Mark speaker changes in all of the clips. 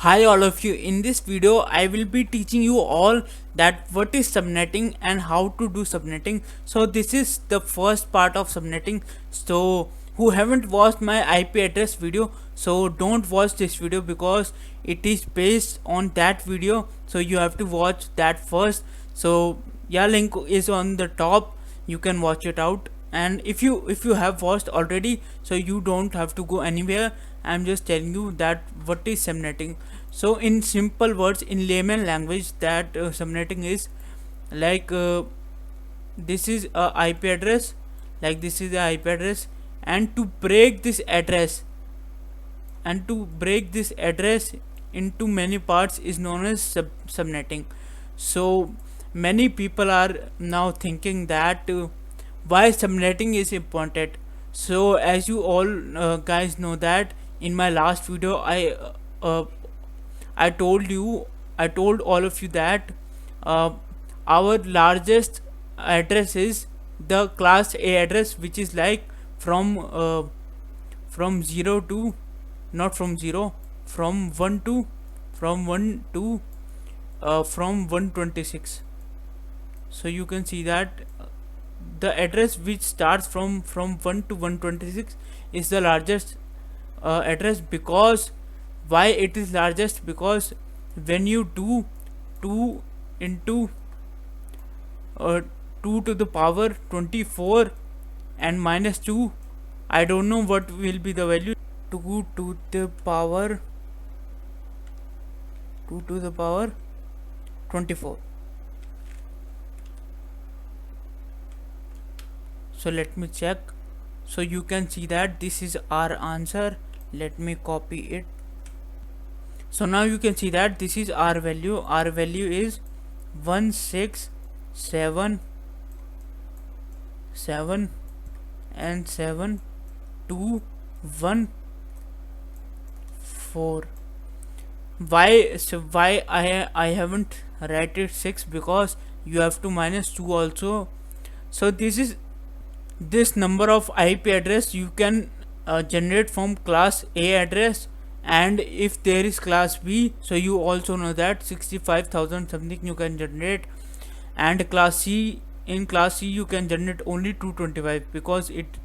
Speaker 1: Hi all of you, in this video I will be teaching you all that what is subnetting and how to do subnetting. So this is the first part of subnetting. So who haven't watched my IP address video, so don't watch this video because it is based on that video, so you have to watch that first. So yeah, link is on the top, you can watch it out. And if you have watched already, so you don't have to go anywhere. I'm just telling you that what is subnetting. So in simple words, in layman language, that subnetting is like this is a IP address, like this is the IP address, and to break this address into many parts is known as subnetting. So many people are now thinking that why subnetting is important. So as you all guys know that in my last video uh, I told you, I told all of you that uh, our largest address is the class A address, which is like from 0 to, not from 0, from 1 to, from 126. So you can see that the address which starts from 1 to 126 is the largest address. Because why it is largest? Because when you do 2 into uh, 2 to the power 24 and minus 2, I don't know what will be the value. 2 to the power 2 to the power 24. So let me check. So you can see that this is our answer. Let me copy it. So now you can see that this is our value. Our value is 167 and 7214. Why? So why I haven't write it 6? Because you have to minus 2 also. So this number of IP address you can generate from class A address. And if there is class B, so you also know that 65,000 something you can generate. And class C, in class C you can generate only 225 because it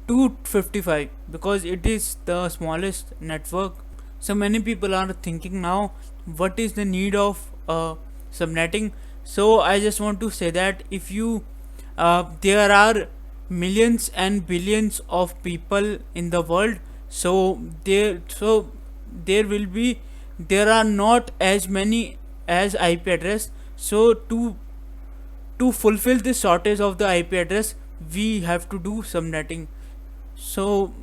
Speaker 1: 255 because it is the smallest network. So many people are thinking now, what is the need of subnetting? So I just want to say that if you there are millions and billions of people in the world. So there will be, there are not as many as IP address. So to fulfill this shortage of the IP address, we have to do subnetting. So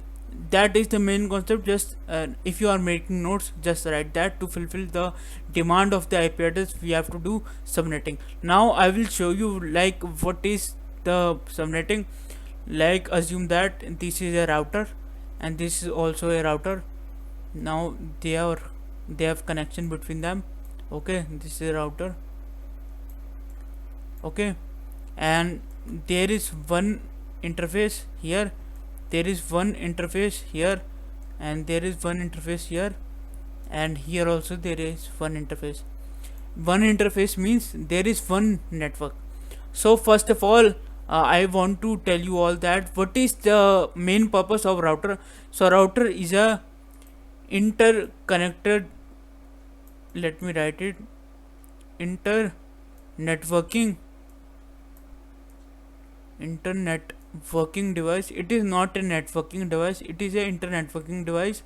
Speaker 1: that is the main concept. Just if you are making notes, just write that to fulfill the demand of the IP address we have to do subnetting. Now I will show you like what is the subnetting. Like assume that this is a router and this is also a router. Now they have connection between them. Okay, this is a router. Okay, and there is one interface here, there is one interface here, and there is one interface here, and here also there is one interface. One interface means there is one network. So first of all, I want to tell you all that what is the main purpose of router. So router is a interconnected, let me write it, inter internet working device. It is not a networking device, it is a internet working device,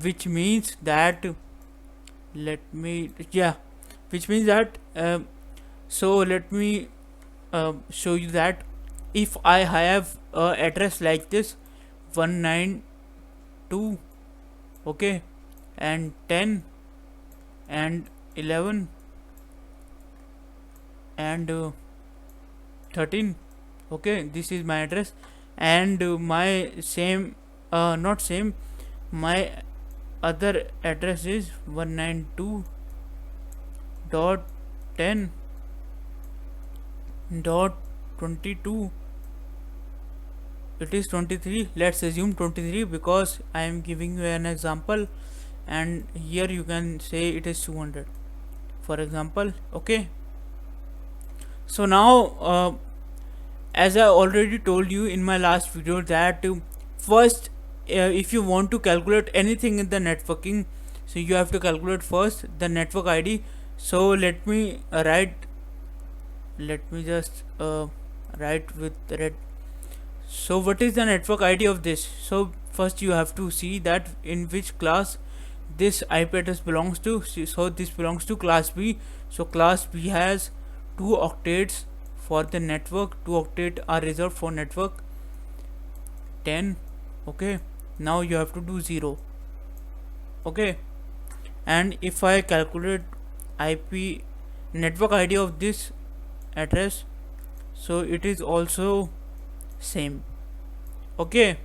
Speaker 1: which means that, let me, yeah, which means that so let me show you that if I have a address like this 192, okay, and 10 and 11 and 13, okay, this is my address. And my same not same, my other address is 192.10.22. it is 23. Let's assume 23 because I am giving you an example. and here you can say it is 200, for example. Okay, so now as I already told you in my last video that first, if you want to calculate anything in the networking, so you have to calculate first the network ID. So let me just write with red. So what is the network ID of this? So first you have to see that in which class this IP address belongs to. So this belongs to class B. So class B has 2 octets for the network. 2 octets are reserved for network 10. Okay, now you have to do 0. Okay, and if I calculate IP network ID of this address, so it is also same. Okay,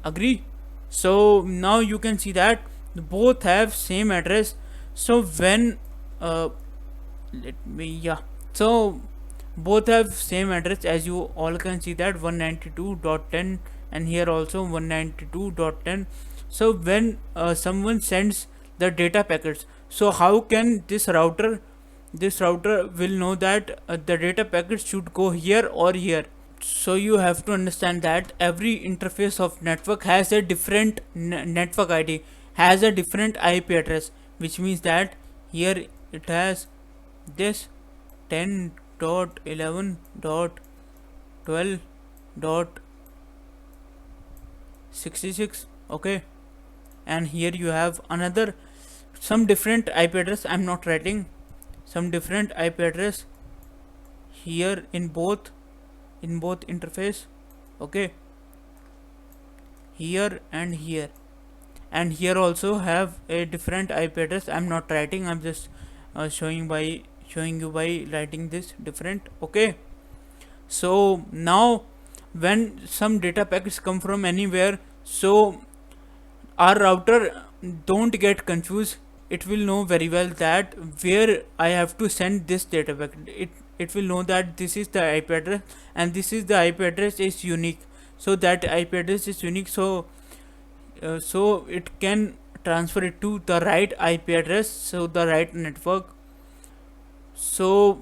Speaker 1: agree? So now you can see that both have same address. So when uh, let me, yeah, so both have same address, as you all can see that 192.10, and here also 192.10. So when someone sends the data packets, so how can this router will know that the data packets should go here or here? So you have to understand that every interface of network has a different network ID, has a different IP address, which means that here it has this 10.11.12.66. Okay, and here you have another some different IP address. I'm not writing some different IP address here in both interface. Okay, here and here, and here also have a different IP address. I'm not writing, I'm just showing you by writing this different. Okay, so now when some data packets come from anywhere, so our router don't get confused. It will know very well that where I have to send this data packet. It will know that this is the IP address, and this is the IP address is unique. So that IP address is unique, so it can transfer it to the right IP address, so the right network. So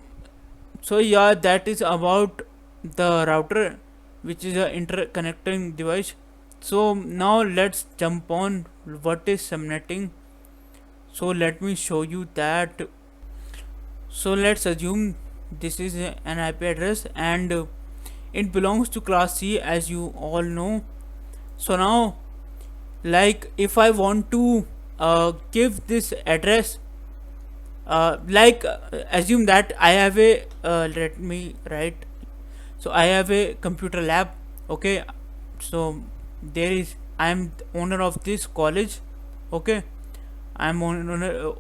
Speaker 1: yeah, that is about the router, which is a interconnecting device. So now let's jump on what is subnetting. So let me show you that. So let's assume this is an IP address, and it belongs to class C, as you all know. So now, like, if I want to give this address, assume that I have a let me write. So I have a computer lab. Okay, so I am the owner of this college. Okay, I am owner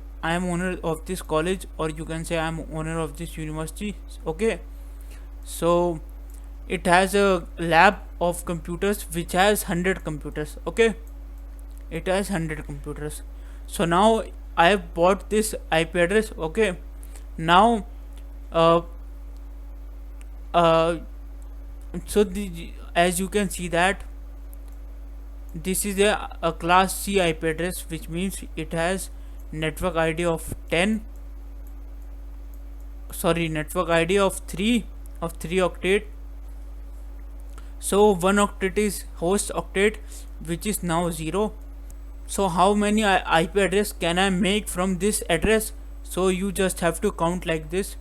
Speaker 1: of this college, or you can say I am owner of this university. Okay, so it has a lab of computers which has 100 computers. Okay, it has 100 computers. So now I have bought this IP address. Okay, now uh, uh, as you can see that this is a class C IP address, which means it has network ID of 10, sorry, network ID of 3 octet. So 1 octet is host octet, which is now 0. So how many IP address can I make from this address? So you just have to count like this: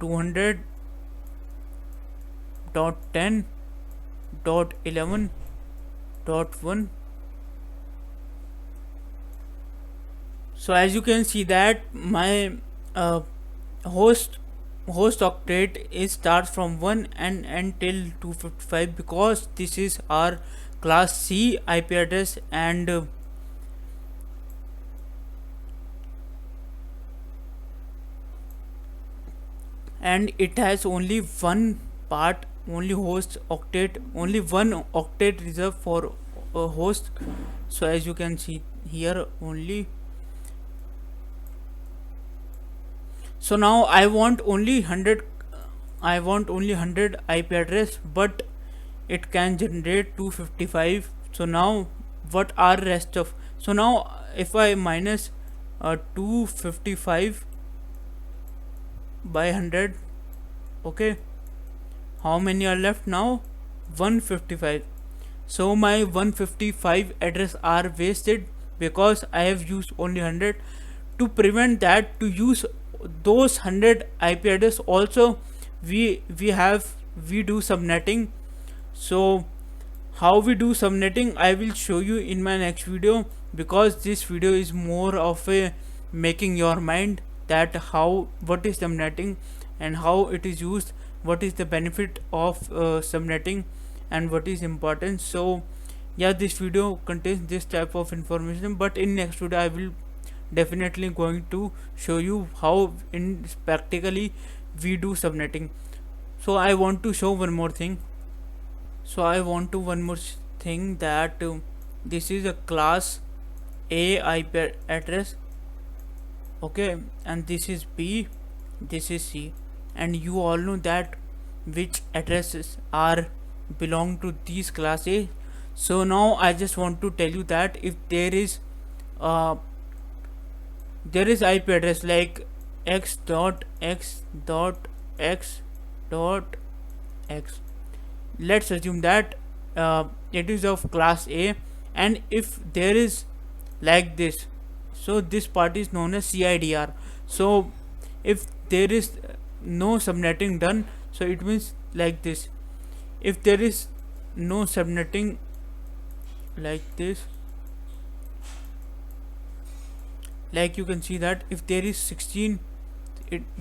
Speaker 1: 200.10.11.1. So as you can see that my uh, host octet is starts from 1 and until 255, because this is our class C IP address, and it has only one part, only host octet, only one octet reserved for a host. So as you can see here only. So now I want only 100 IP address, but it can generate 255. So now what are rest of, so now if I minus 255 by 100, okay, how many are left now? 155. So my 155 address are wasted because I have used only 100. To prevent that, to use those 100 IP address also, we do subnetting. So how we do subnetting I will show you in my next video, because this video is more of a making your mind that how, what is subnetting and how it is used, what is the benefit of subnetting and what is important. So yeah, this video contains this type of information, but in next video I will definitely going to show you how in practically we do subnetting. So I want to show one more thing. So I want to one more thing that this is a class A IP address, okay, and this is B, this is C, and you all know that which addresses are belong to these class A. So now I just want to tell you that if there is IP address like x dot x dot x dot x, let's assume that it is of class A, and if there is like this, so this part is known as CIDR. So if there is no subnetting done, so it means like this. If there is no subnetting like this, like you can see that if there is 16,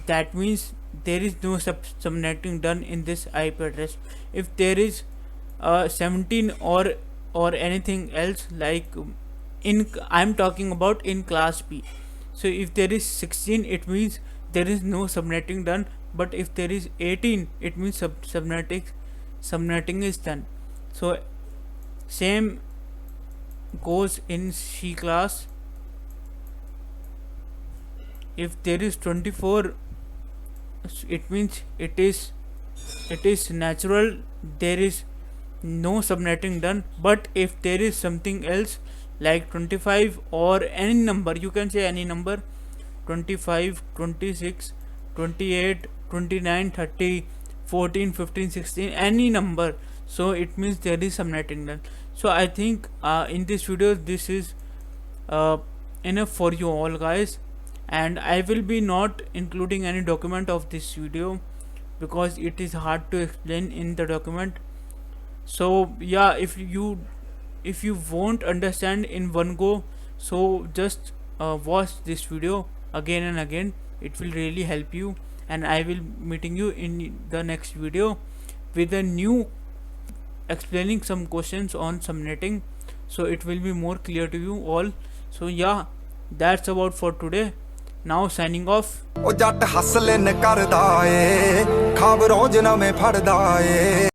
Speaker 1: that means there is no subnetting done in this IP address. If there is 17 or anything else, like in I'm talking about in class B. So if there is 16, it means there is no subnetting done, but if there is 18, it means subnetting is done. So same goes in C class. If there is 24, it means it is natural, there is no subnetting done. But if there is something else like 25 or any number, you can say any number, 25, 26, 28, 29, 30, 14, 15, 16, any number, so it means there is subnetting done. So I think in this video this is enough for you all guys, and I will be not including any document of this video because it is hard to explain in the document. So yeah, if you won't understand in one go, so just watch this video again and again, it will really help you, and I will meeting you in the next video with a new explaining some questions on subnetting, so it will be more clear to you all. So yeah, that's about for today. Now signing off.
Speaker 2: ਉਹ ਜੱਟ ਹੱਸਲੇ ਨ ਕਰਦਾ ਏ ਖਾਬ ਰੋਜ਼ ਨਵੇਂ ਫੜਦਾ ਏ